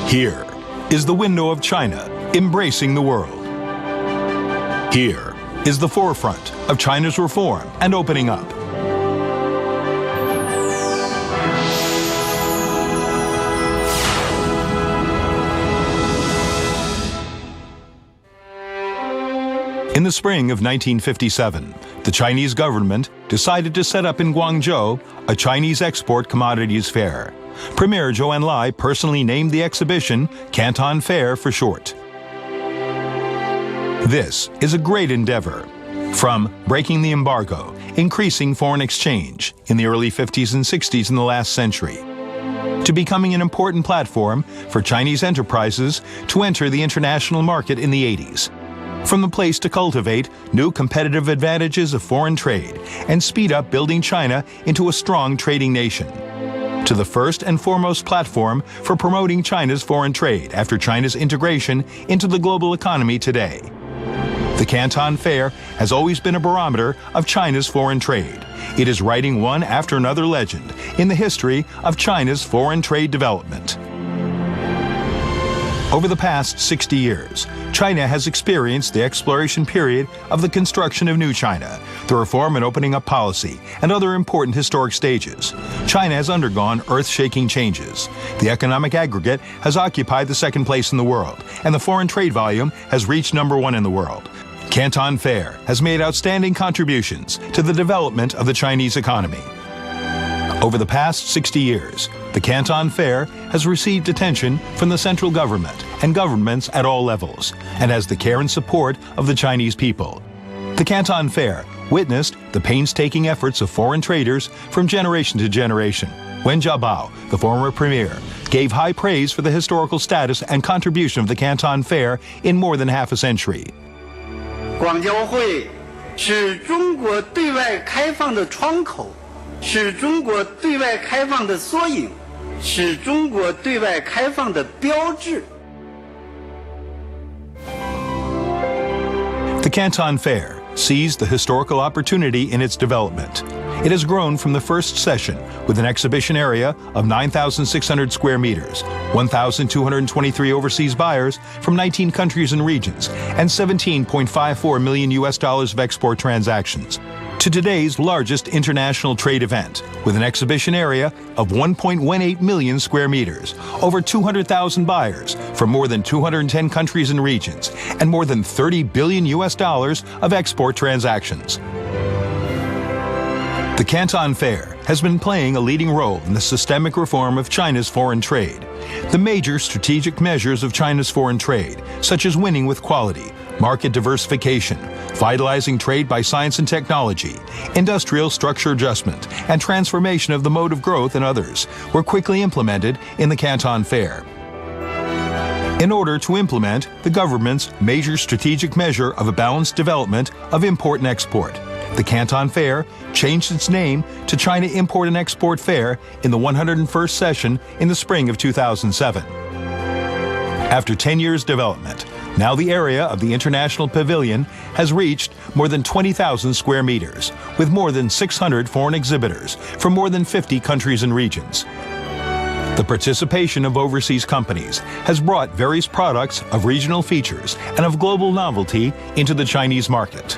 Here is the window of China embracing the world. Here is the forefront of China's reform and opening up. In the spring of 1957, the Chinese government decided to set up in Guangzhou a Chinese export commodities fair. Premier Zhou Enlai personally named the exhibition Canton Fair for short. This is a great endeavor. From breaking the embargo, increasing foreign exchange in the early 50s and 60s in the last century, to becoming an important platform for Chinese enterprises to enter the international market in the 80s. From the place to cultivate new competitive advantages of foreign trade and speed up building China into a strong trading nation, to the first and foremost platform for promoting China's foreign trade after China's integration into the global economy today. The Canton Fair has always been a barometer of China's foreign trade. It is writing one after another legend in the history of China's foreign trade development. Over the past 60 years, China has experienced the exploration period of the construction of New China, the reform and opening up policy, and other important historic stages. China has undergone earth-shaking changes. The economic aggregate has occupied the second place in the world, and the foreign trade volume has reached #1 in the world. Canton Fair has made outstanding contributions to the development of the Chinese economy. Over the past 60 years, the Canton Fair has received attention from the central government and governments at all levels, and has the care and support of the Chinese people. The Canton Fair witnessed the painstaking efforts of foreign traders from generation to generation. Wen Jiabao, the former premier, gave high praise for the historical status and contribution of the Canton Fair in more than half a century. 广交会是中国对外开放的窗口，是中国对外开放的缩影，是中国对外开放的标志。 The Canton Fair seized the historical opportunity in its development. It has grown from the first session with an exhibition area of 9,600 square meters, 1,223 overseas buyers from 19 countries and regions, and $17.54 million of export transactions, to today's largest international trade event, with an exhibition area of 1.18 million square meters, over 200,000 buyers from more than 210 countries and regions, and more than $30 billion of export transactions. The Canton Fair has been playing a leading role in the systemic reform of China's foreign trade. The major strategic measures of China's foreign trade, such as winning with quality, market diversification, vitalizing trade by science and technology, industrial structure adjustment, and transformation of the mode of growth and others, were quickly implemented in the Canton Fair. In order to implement the government's major strategic measure of a balanced development of import and export, the Canton Fair changed its name to China Import and Export Fair in the 101st session in the spring of 2007. After 10 years' development, now the area of the International Pavilion has reached more than 20,000 square meters, with more than 600 foreign exhibitors from more than 50 countries and regions. The participation of overseas companies has brought various products of regional features and of global novelty into the Chinese market.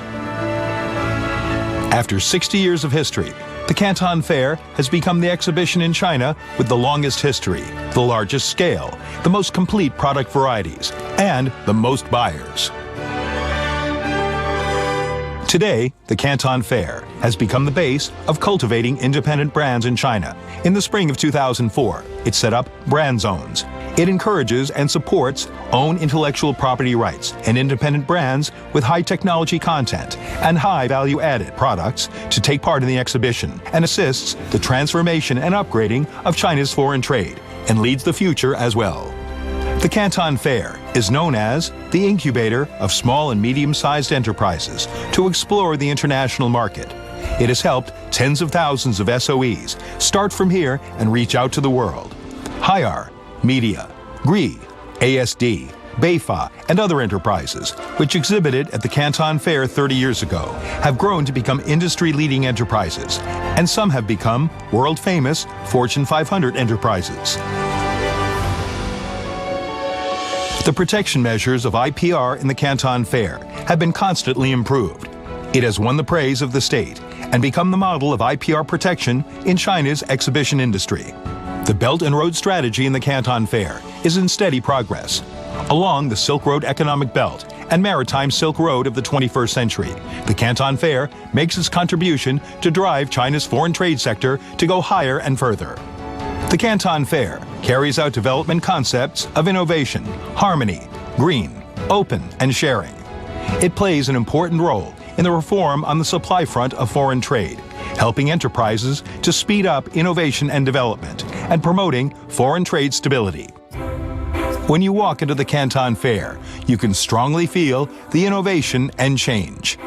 After 60 years of history, the Canton Fair has become the exhibition in China with the longest history, the largest scale, the most complete product varieties, and the most buyers. Today, the Canton Fair has become the base of cultivating independent brands in China. In the spring of 2004, it set up brand zones. It encourages and supports own intellectual property rights and independent brands with high technology content and high value-added products to take part in the exhibition, and assists the transformation and upgrading of China's foreign trade, and leads the future as well. The Canton Fair is known as the incubator of small and medium-sized enterprises to explore the international market. It has helped tens of thousands of SOEs start from here and reach out to the world. Haier, Media, Gree, ASD, Beifa, and other enterprises, which exhibited at the Canton Fair 30 years ago, have grown to become industry-leading enterprises, and some have become world-famous Fortune 500 enterprises. The protection measures of IPR in the Canton Fair have been constantly improved. It has won the praise of the state and become the model of IPR protection in China's exhibition industry. The Belt and Road strategy in the Canton Fair is in steady progress. Along the Silk Road economic belt and maritime Silk Road of the 21st century, the Canton Fair makes its contribution to drive China's foreign trade sector to go higher and further. The Canton Fair carries out development concepts of innovation, harmony, green, open, and sharing. It plays an important role in the reform on the supply front of foreign trade, helping enterprises to speed up innovation and development and promoting foreign trade stability. When you walk into the Canton Fair, you can strongly feel the innovation and change.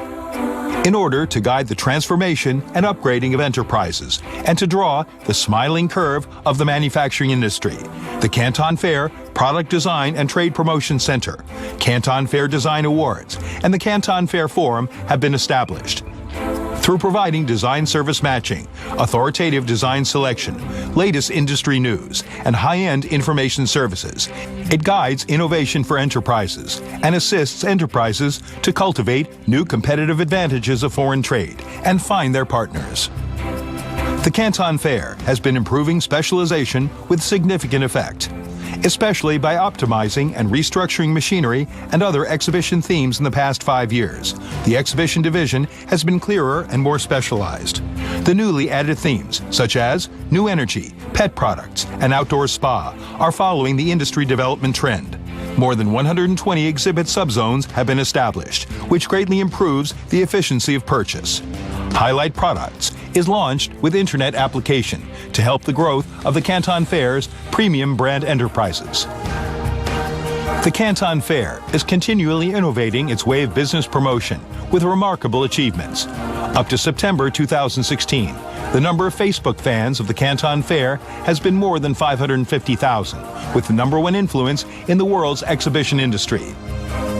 In order to guide the transformation and upgrading of enterprises and to draw the smiling curve of the manufacturing industry, the Canton Fair Product Design and Trade Promotion Center, Canton Fair Design Awards, and the Canton Fair Forum have been established. Through providing design service matching, authoritative design selection, latest industry news, and high-end information services, it guides innovation for enterprises and assists enterprises to cultivate new competitive advantages of foreign trade and find their partners. The Canton Fair has been improving specialization with significant effect, especially by optimizing and restructuring machinery and other exhibition themes in the past 5 years. The exhibition division has been clearer and more specialized. The newly added themes, such as new energy, pet products, and outdoor spa, are following the industry development trend. More than 120 exhibit subzones have been established, which greatly improves the efficiency of purchase. Highlight Products is launched with Internet application to help the growth of the Canton Fair's premium brand enterprises. The Canton Fair is continually innovating its way of business promotion with remarkable achievements. Up to September 2016, the number of Facebook fans of the Canton Fair has been more than 550,000, with the #1 influence in the world's exhibition industry.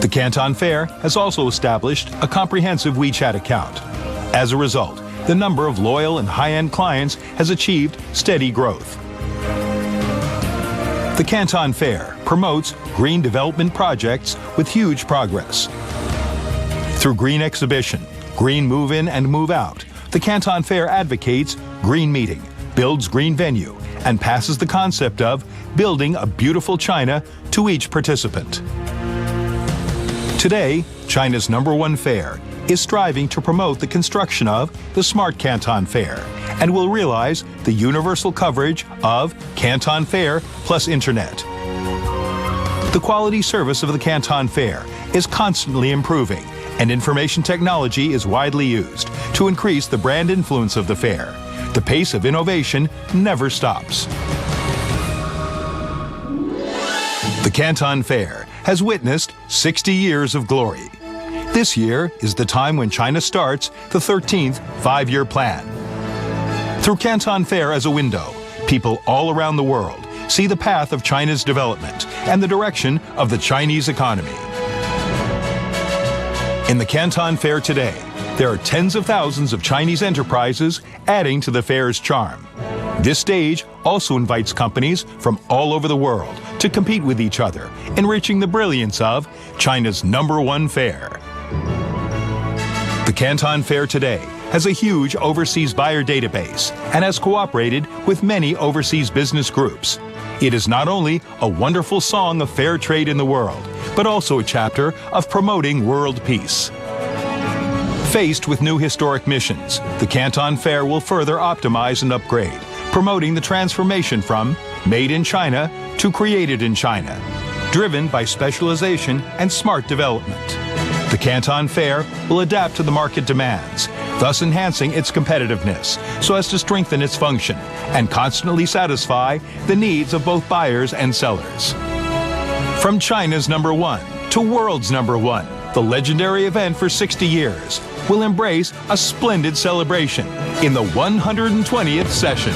The Canton Fair has also established a comprehensive WeChat account. As a result, the number of loyal and high-end clients has achieved steady growth. The Canton Fair promotes green development projects with huge progress. Through green exhibition, green move-in and move-out, the Canton Fair advocates green meeting, builds green venue, and passes the concept of building a beautiful China to each participant. Today, China's #1 fair is striving to promote the construction of the Smart Canton Fair and will realize the universal coverage of Canton Fair plus Internet. The quality service of the Canton Fair is constantly improving, and information technology is widely used to increase the brand influence of the fair. The pace of innovation never stops. The Canton Fair has witnessed 60 years of glory. This year is the time when China starts the 13th five-year plan. Through Canton Fair as a window, people all around the world see the path of China's development and the direction of the Chinese economy. In the Canton Fair today, there are tens of thousands of Chinese enterprises adding to the fair's charm. This stage also invites companies from all over the world to compete with each other, enriching the brilliance of China's #1 fair. The Canton Fair today has a huge overseas buyer database and has cooperated with many overseas business groups. It is not only a wonderful song of fair trade in the world, but also a chapter of promoting world peace. Faced with new historic missions, the Canton Fair will further optimize and upgrade, promoting the transformation from made in China to created in China, driven by specialization and smart development. The Canton Fair will adapt to the market demands, thus enhancing its competitiveness so as to strengthen its function and constantly satisfy the needs of both buyers and sellers. From China's #1 to world's #1, the legendary event for 60 years will embrace a splendid celebration in the 120th session.